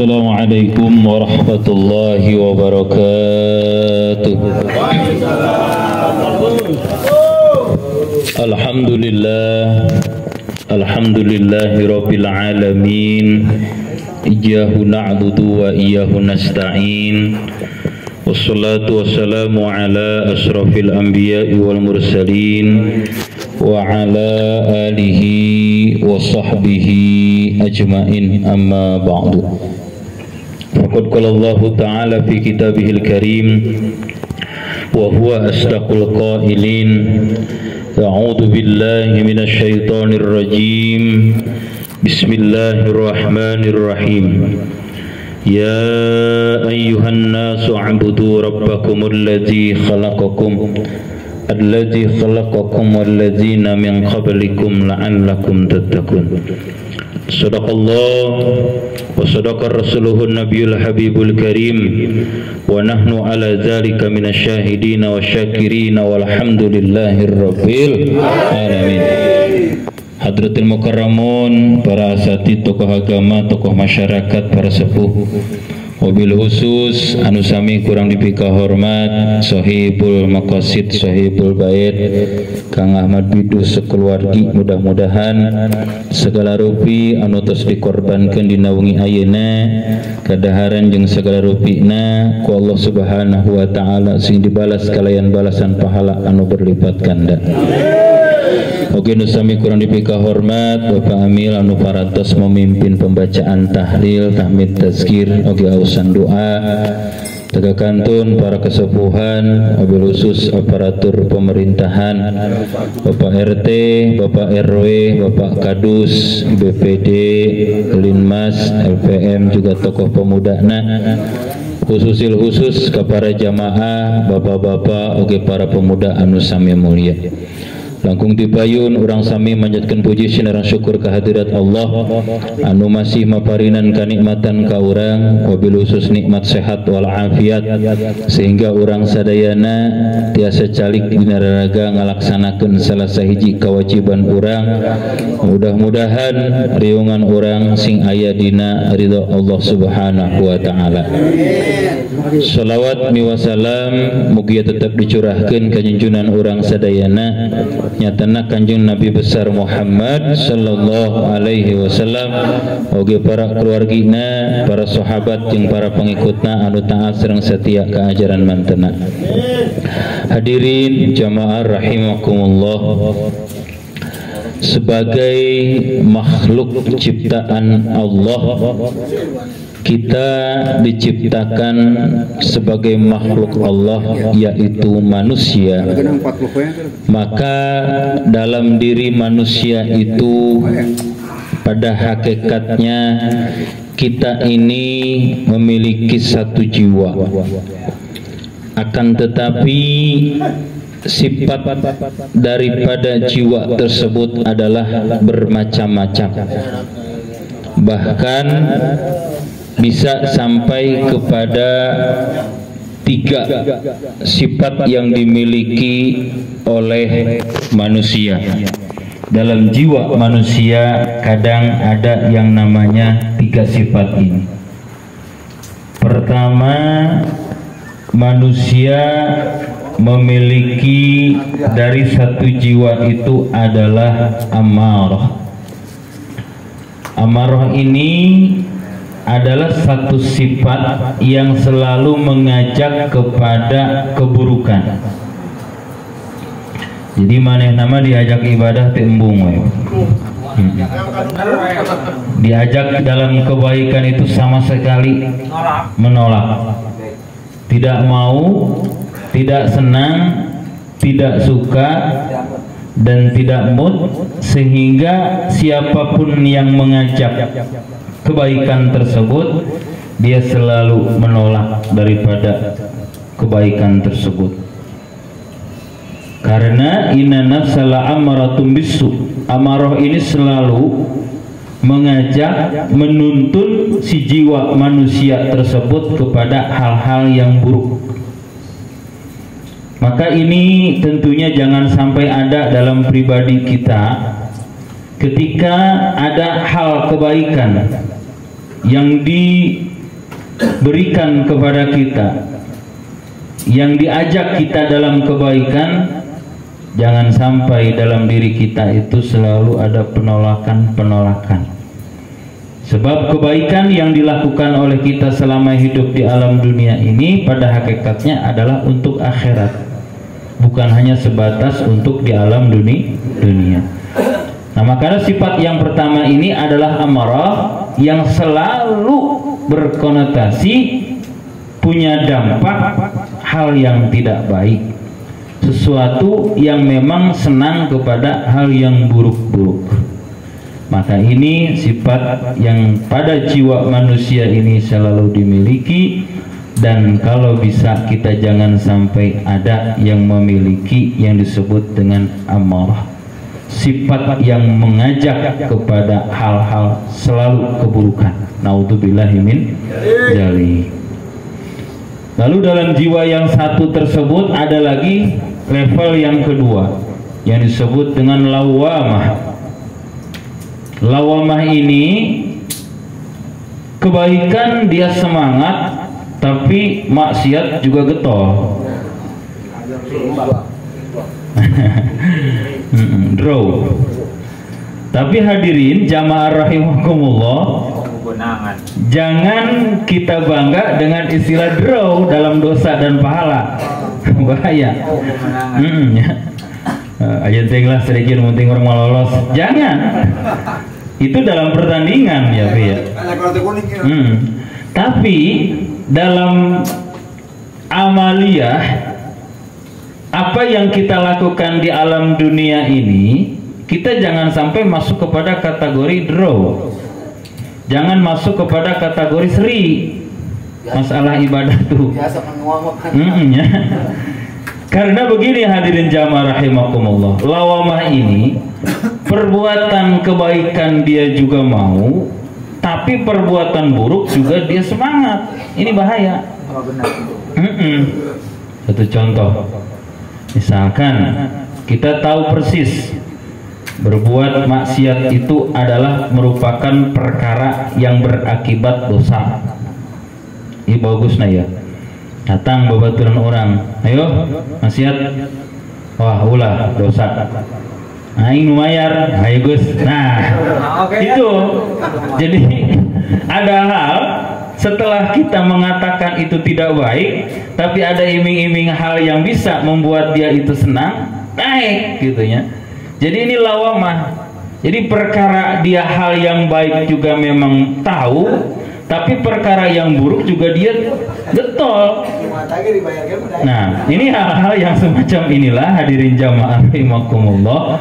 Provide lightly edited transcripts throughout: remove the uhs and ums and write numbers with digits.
Assalamualaikum warahmatullahi wabarakatuh. Alhamdulillahi rabbil alamin. Iyyahu na'budu wa iyyahu nasta'in. Wassalatu wassalamu ala asrafil anbiya'i wal mursalin wa ala alihi wa sahbihi ajma'in, amma ba'du. Faqad qala Allah ta'ala fi kitabihil karim wa huwa asdaqul qailin. A'udzu billahi minasy syaithanir rajim. Bismillahirrahmanirrahim. Ya ayyuhan nasu a'budu rabbakumul ladzi khalaqakum walladzina min qablikum la'allakum tattaqun. Sadaqallah wa sadaqa rasuluhun nabiyul habibul karim wa nahnu ala dzalika minasyahidin wasyakirin walhamdulillahir rabbil alamin. Hadratul mukarramun, para asatidz, tokoh agama, tokoh masyarakat, para sepuh, wabil khusus anu sami kurang dipika hormat sahibul maqasid, sahibul bait Kang Ahmad Bidus sekeluargi, mudah-mudahan segala rupi anu tos dikorbankeun dina wengi ayeuna kadaharan jeung segala rupina ku Allah Subhanahu wa taala sing dibalas kalayan balasan pahala anu berlipat ganda. Oke, nusami kurang dipika hormat Bapak Amil anu parantos memimpin pembacaan tahlil, tahmid, tazkir, oke ausan doa, tegakantun para kesepuhan, wabil khusus aparatur pemerintahan, Bapak RT, Bapak RW, Bapak Kadus, BPD, Linmas, LPM, juga tokoh pemudana, khusus kepada jamaah, bapak-bapak, oke para pemuda anu sami mulia. Langkung dipayun urang sami manjatkeun puji sinaran syukur kehadirat Allah anu masih maparinan kanikmatan ka urang, wabil khusus nikmat sehat wal afiat sehingga urang sadayana tiasa calik dina raraga ngalaksanakeun salah sahiji kewajiban urang. Mudah-mudahan riungan urang sing aya dina ridho Allah Subhanahu wa taala. Shalawat miwasalam mugia tetap dicurahkeun ka junjungan urang sadayana nyatana Kanjeng Nabi besar Muhammad sallallahu alaihi wasallam, oge para keluargina, para sahabat jeung para pengikutna anu taat sareng setia ka ajaran mantena. Hadirin jamaah rahimakumullah, sebagai makhluk ciptaan Allah, kita diciptakan sebagai makhluk Allah, yaitu manusia. Maka dalam diri manusia itu pada hakikatnya kita ini memiliki satu jiwa. Akan tetapi sifat daripada jiwa tersebut adalah bermacam-macam. Bahkan bisa sampai kepada 3 sifat yang dimiliki oleh manusia. Dalam jiwa manusia kadang ada yang namanya 3 sifat ini. Pertama, manusia memiliki dari satu jiwa itu adalah amarah. Amarah ini adalah satu sifat yang selalu mengajak kepada keburukan. Jadi maneh nama diajak ibadah teu embung we. Diajak dalam kebaikan itu sama sekali menolak. Tidak mau, tidak senang, tidak suka dan tidak mood, sehingga siapapun yang mengajak kebaikan tersebut dia selalu menolak daripada kebaikan tersebut. Karena inna nafsa la'amaratum bisu, amarah ini selalu mengajak, menuntun si jiwa manusia tersebut kepada hal-hal yang buruk. Maka ini tentunya jangan sampai ada dalam pribadi kita. Ketika ada hal kebaikan yang diberikan kepada kita, yang diajak kita dalam kebaikan, jangan sampai dalam diri kita itu selalu ada penolakan-penolakan. Sebab kebaikan yang dilakukan oleh kita selama hidup di alam dunia ini pada hakikatnya adalah untuk akhirat, bukan hanya sebatas untuk di alam dunia. Nah, makanya sifat yang pertama ini adalah amarah, yang selalu berkonotasi punya dampak hal yang tidak baik, sesuatu yang memang senang kepada hal yang buruk-buruk. Maka ini sifat yang pada jiwa manusia ini selalu dimiliki, dan kalau bisa kita jangan sampai ada yang memiliki yang disebut dengan amarah, sifat yang mengajak kepada hal-hal selalu keburukan. Naudzubillahi min dzalik. Lalu dalam jiwa yang satu tersebut ada lagi level yang kedua yang disebut dengan lawamah. Lawamah ini kebaikan dia semangat, tapi maksiat juga getol. Draw. Tapi hadirin jamaah rahimakumullah, jangan kita bangga dengan istilah draw dalam dosa dan pahala. Bahaya. Aja tinggal sedikit penting orang lolos. Jangan. Itu dalam pertandingan ya, Fi, ya. Tapi dalam amaliyah, apa yang kita lakukan di alam dunia ini, kita jangan sampai masuk kepada kategori draw. Jangan masuk kepada kategori seri. Masalah ibadah tuh. Ya. Karena begini hadirin jamaah rahimakumullah, lawamah ini perbuatan kebaikan dia juga mau, tapi perbuatan buruk juga dia semangat. Ini bahaya. Satu contoh, misalkan kita tahu persis berbuat maksiat itu adalah merupakan perkara yang berakibat dosa. Ini bagus nah ya. Datang babaturan orang, ayo maksiat, wah ulah dosa, aing numayar, ayo Gus. Nah, itu jadi ada hal setelah kita mengatakan itu tidak baik, tapi ada iming-iming hal yang bisa membuat dia itu senang, naik gitu ya. Jadi ini lawamah. Jadi perkara dia hal yang baik juga memang tahu, tapi perkara yang buruk juga dia getol. Nah, ini hal-hal yang semacam inilah hadirin jamaah rahimakumullah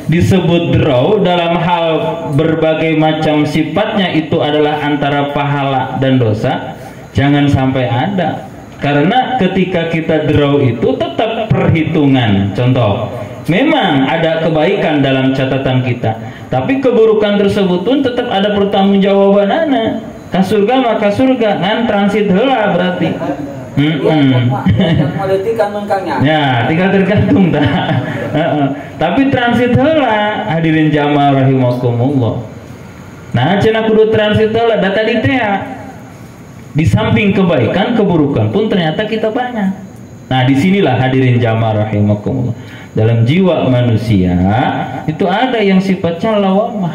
disebut draw dalam hal berbagai macam sifatnya, itu adalah antara pahala dan dosa. Jangan sampai ada, karena ketika kita draw itu tetap perhitungan. Contoh, memang ada kebaikan dalam catatan kita, tapi keburukan tersebut pun tetap ada pertanggungjawabannya. Ka surga maka surga, ngan transit heula berarti. Ya, tinggal tergantung dah. Tapi transit heula hadirin jamaah rahimakumullah. Nah, cenah kudu transit heula da tadi teh. Di samping kebaikan, keburukan pun ternyata kita banyak. Nah, disinilah hadirin jamaah rahimakumullah, dalam jiwa manusia itu ada yang sifatnya lawamah.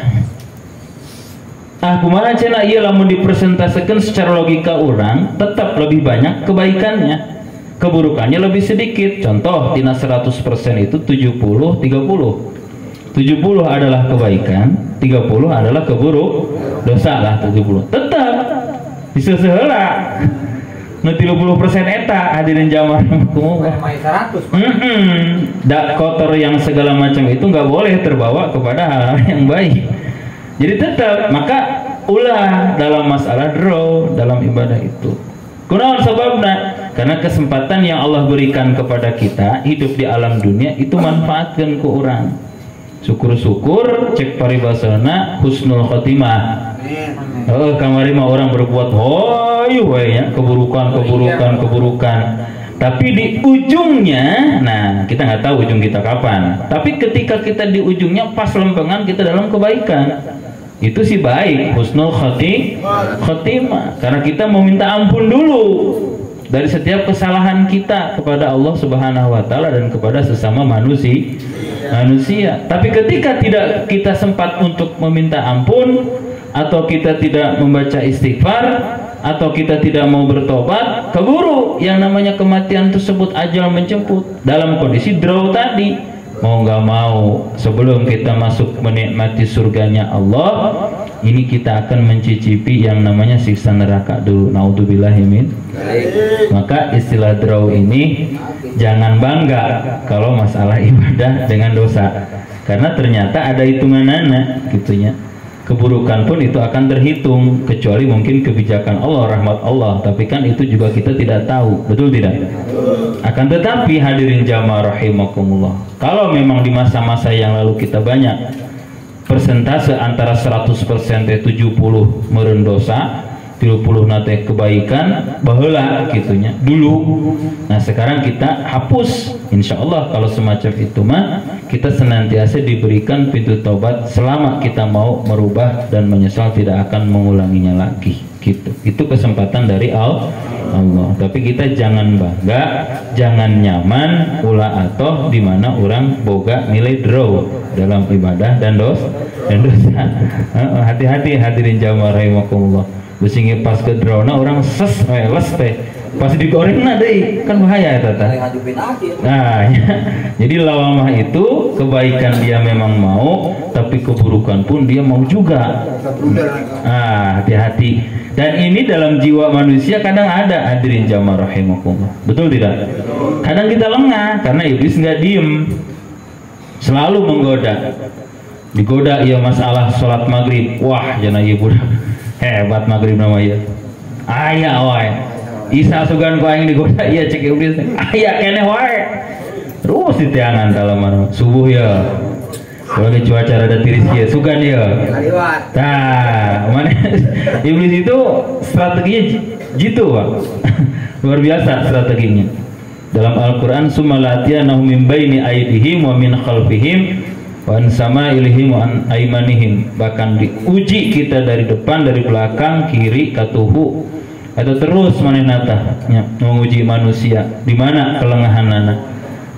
Kumaha cenah ieu lamun dipresentasikan secara logika orang tetap lebih banyak kebaikannya, keburukannya lebih sedikit. Contoh, tina 100% itu 70 30. 70 adalah kebaikan, 30 adalah keburuk, dosa lah 70. Tetap bisa seheula. Nu 30% eta hadirin jamaah rahimakumullah. Dak kotor yang segala macam itu nggak boleh terbawa kepada hal yang baik. Jadi tetap, maka ulah dalam masalah draw dalam ibadah itu. Kunaon sababna? Karena kesempatan yang Allah berikan kepada kita hidup di alam dunia itu manfaatkan ke orang. Syukur-syukur cek paribasana husnul khotimah. Kamari mah orang berbuat ya, keburukan. Tapi di ujungnya, nah kita nggak tahu ujung kita kapan. Tapi ketika kita di ujungnya pas lempengan kita dalam kebaikan. itu sih baik, husnul khotimah, karena kita meminta ampun dulu dari setiap kesalahan kita kepada Allah Subhanahu wa taala dan kepada sesama manusia. Tapi ketika tidak kita sempat untuk meminta ampun, atau kita tidak membaca istighfar, atau kita tidak mau bertobat, keburu yang namanya kematian tersebut, ajal menjemput, dalam kondisi draw tadi. Mau nggak mau, sebelum kita masuk menikmati surganya Allah, ini kita akan mencicipi yang namanya siksa neraka dulu. Naudzubillahimin. Maka istilah draw ini jangan bangga kalau masalah ibadah dengan dosa, karena ternyata ada hitungan anak gitunya. Keburukan pun itu akan terhitung, kecuali mungkin kebijakan Allah, rahmat Allah, tapi kan itu juga kita tidak tahu, betul tidak? Akan tetapi hadirin jamaah rahimakumullah, kalau memang di masa-masa yang lalu kita banyak persentase antara 100% 70 meureun dosa, 30 nate kebaikan baheula gitunya dulu. Nah sekarang kita hapus, insya Allah kalau semacam itu mah kita senantiasa diberikan pintu taubat selama kita mau merubah dan menyesal tidak akan mengulanginya lagi gitu. Itu kesempatan dari Allah. Tapi kita jangan bangga, jangan nyaman ulah atau di mana orang boga nilai draw dalam ibadah dan dosa. Hati-hati hadirin jamaah rahimakumullah. Biasanya pas ke drone orang les teh pas digoreng deh kan bahaya ya tata. Nah ya. Jadi lawamah itu kebaikan dia memang mau, tapi keburukan pun dia mau juga. Hati-hati. Dan ini dalam jiwa manusia kadang ada, hadirin jamaah rahimakumullah. Betul tidak? Kadang kita lengah karena iblis nggak diem, selalu menggoda. Digoda ya masalah sholat maghrib, wah jangan ibu hebat maghrib namanya. Aya wae. Isa sugan ku aing digoda ieu cek iblis. Aya keneh wae. Terus diteangan dalaman subuh ya. Kalau cuaca rada tiris ya, sugan ya. Nah, mana iblis itu strateginya gitu, Pak. Luar biasa strateginya. Dalam Al-Qur'an summalatiyannahum min baini aydihim wa min khalfihim wa an samailihim wa an aymanihim. Bahkan diuji kita dari depan, dari belakang, kiri, katuhu. Atau terus manenata menguji manusia di mana kelengahanana.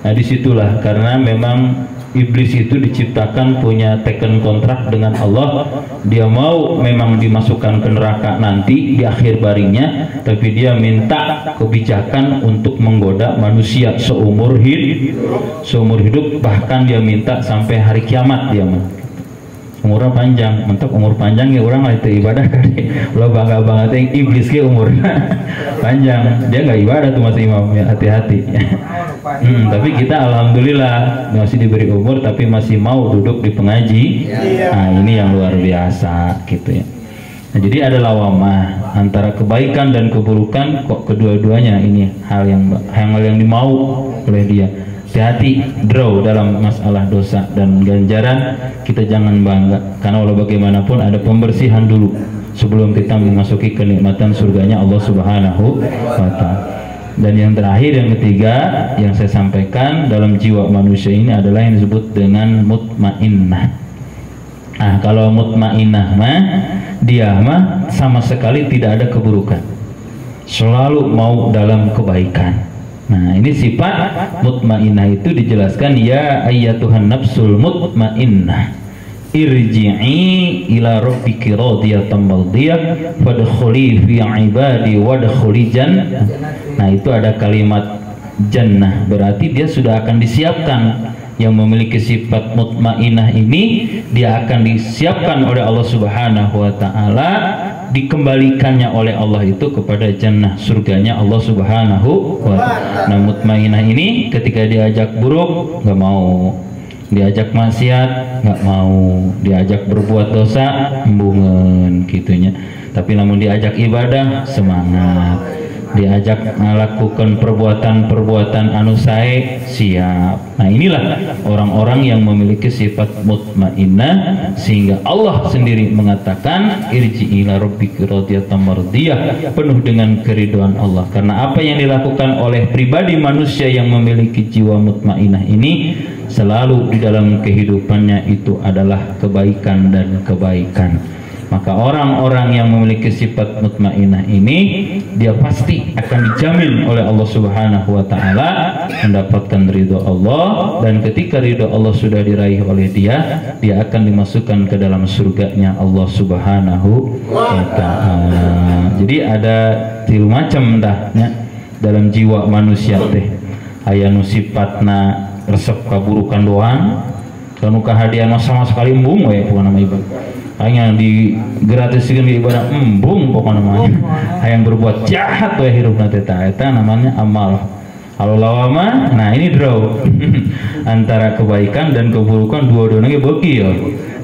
Nah, disitulah karena memang iblis itu diciptakan punya teken kontrak dengan Allah. Dia mau memang dimasukkan ke neraka nanti di akhir barinya, tapi dia minta kebijakan untuk menggoda manusia seumur hidup, bahkan dia minta sampai hari kiamat dia mah. Umurnya panjang, mentok umur panjang ya orang itu ibadah kali. Lo bangga banget yang iblis ke umur panjang, dia nggak ibadah tuh masih imam ya, hati-hati. Tapi kita alhamdulillah masih diberi umur tapi masih mau duduk di pengaji. Nah ini yang luar biasa gitu ya. Nah, jadi ada lawamah antara kebaikan dan keburukan, kok kedua-duanya ini hal yang dimau oleh dia. Hati-hati draw dalam masalah dosa dan ganjaran. Kita jangan bangga, karena walau bagaimanapun ada pembersihan dulu sebelum kita memasuki kenikmatan surganya Allah Subhanahu wa ta'ala. Dan yang terakhir, yang ketiga yang saya sampaikan dalam jiwa manusia ini adalah yang disebut dengan mutmainnah. Nah, kalau mutmainnah mah dia mah sama sekali tidak ada keburukan, selalu mau dalam kebaikan. Nah, ini sifat mutmainnah itu dijelaskan, ya ayyatuhan nafsul mutmainnah irji'i ila rabbiki radiyatan mardiyah fadkhuli fi ibadi wadkhuli jannah. Nah, itu ada kalimat jannah, berarti dia sudah akan disiapkan. Yang memiliki sifat mutmainnah ini dia akan disiapkan oleh Allah Subhanahu wa ta'ala, dikembalikannya oleh Allah itu kepada jannah, surganya Allah Subhanahu wa ta'ala. Nah, mutmainnah ini ketika diajak buruk nggak mau, diajak maksiat nggak mau, diajak berbuat dosa embungan gitunya. Tapi namun diajak ibadah semangat, diajak melakukan perbuatan-perbuatan anu sae siap. Nah, inilah orang-orang yang memiliki sifat mutmainnah, sehingga Allah sendiri mengatakan irji ila rabbika radiyatan mardiyah, penuh dengan keridhaan Allah. Karena apa yang dilakukan oleh pribadi manusia yang memiliki jiwa mutmainnah ini selalu di dalam kehidupannya itu adalah kebaikan dan kebaikan. Maka orang-orang yang memiliki sifat mutmainnah ini, dia pasti akan dijamin oleh Allah Subhanahu wa taala mendapatkan ridho Allah, dan ketika ridho Allah sudah diraih oleh dia akan dimasukkan ke dalam surganya Allah Subhanahu wa taala. Jadi ada tilu macam dahnya dalam jiwa manusia teh. Aya nu sifatna resep kaburukan doang, kanu kahadian sama sekali embung we pokona mah ibadah. Hanya digratiskan di ibadah embung pokoknya namanya. Yang berbuat jahat we hirupna teh eta namanya amal. Kalau lawama, nah ini draw antara kebaikan dan keburukan dua-duanya beuki ya.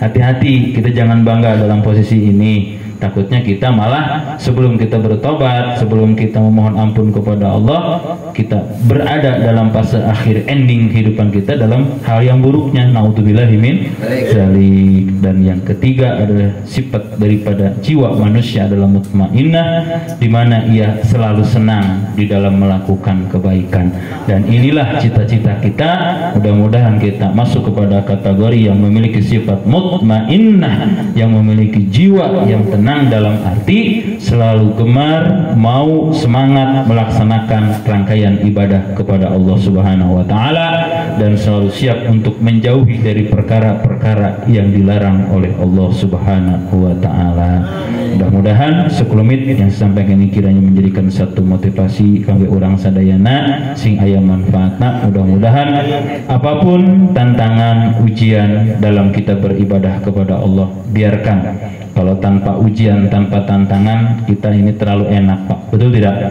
Hati-hati, kita jangan bangga dalam posisi ini. Takutnya kita malah sebelum kita bertobat, sebelum kita memohon ampun kepada Allah, kita berada dalam fase akhir ending kehidupan kita dalam hal yang buruknya. Naudzubillahi min dzalik. Dan yang ketiga adalah sifat daripada jiwa manusia adalah mutmainnah, di mana ia selalu senang di dalam melakukan kebaikan. Dan inilah cita-cita kita. Mudah-mudahan kita masuk kepada kategori yang memiliki sifat mutmainnah, yang memiliki jiwa yang tenang dalam arti selalu gemar, mau, semangat melaksanakan rangkaian ibadah kepada Allah Subhanahu wa taala, dan selalu siap untuk menjauhi dari perkara-perkara yang dilarang oleh Allah Subhanahu wa taala. Mudah-mudahan sekelumit yang disampaikan ini kiranya menjadikan satu motivasi kangge urang sadayana sing aya manfaatna. Mudah-mudahan apapun tantangan ujian dalam kita beribadah kepada Allah, biarkan. Kalau tanpa ujian, tanpa tantangan, kita ini terlalu enak, Pak. Betul tidak?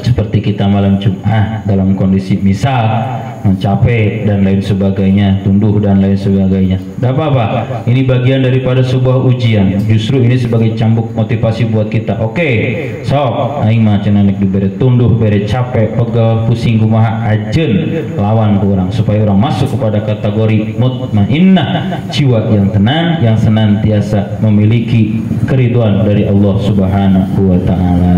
Seperti kita malam Jumat dalam kondisi misal capek dan lain sebagainya, tunduh dan lain sebagainya. Tidak apa-apa. Ini bagian daripada sebuah ujian. Justru ini sebagai cambuk motivasi buat kita. Oke, sok aing mah cenah dibere tunduh, bere capek, pegel, pusing kumaha, ajeun lawan ke orang supaya orang masuk kepada kategori mutmainnah, jiwa yang tenang, yang senantiasa memiliki keriduan dari Allah Subhanahu wa taala.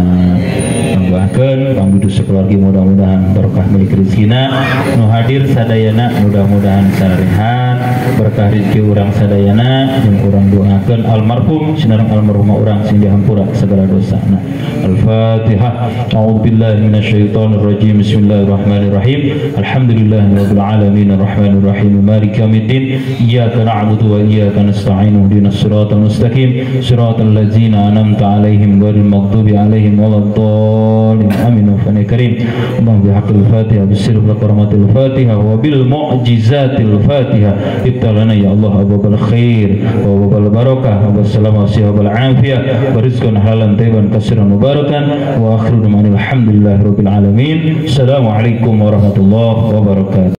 Tambahkeun pambidu sakeluarga mudah-mudahan berkah milik rezekina, nu hadir sadayana mudah-mudahan sarehat, berkah rezeki urang sadayana, jeung urang doakeun almarhum sinareng almarhumah urang sing dihampura segala dosana. Al-Fatihah. A'udzubillahi minasyaitonir rajim. Bismillahirrahmanirrahim. Alhamdulillahirabbil alamin arrahmanir rahim maliki yaumiddin. Iyyaka na'budu wa iyyaka nasta'in. Ihdinas siratal mustaqim. Siratal ladzina an'amta 'alaihim ghairil maghdubi 'alaihim waladdallin. Amin wa fani karim. Allahumma bihaqqil Fatihah bisirri rahmatil Fatihah wa bil mu'jizatil Fatihah. Ibtalana ya Allah ababal khair wa ababal barakah wa salam wa sihhabal afiyah wa rizqan halalan thayyiban katsiran mubarakan wa akhiru alhamdulillahirabbil alamin. Assalamualaikum warahmatullahi wabarakatuh.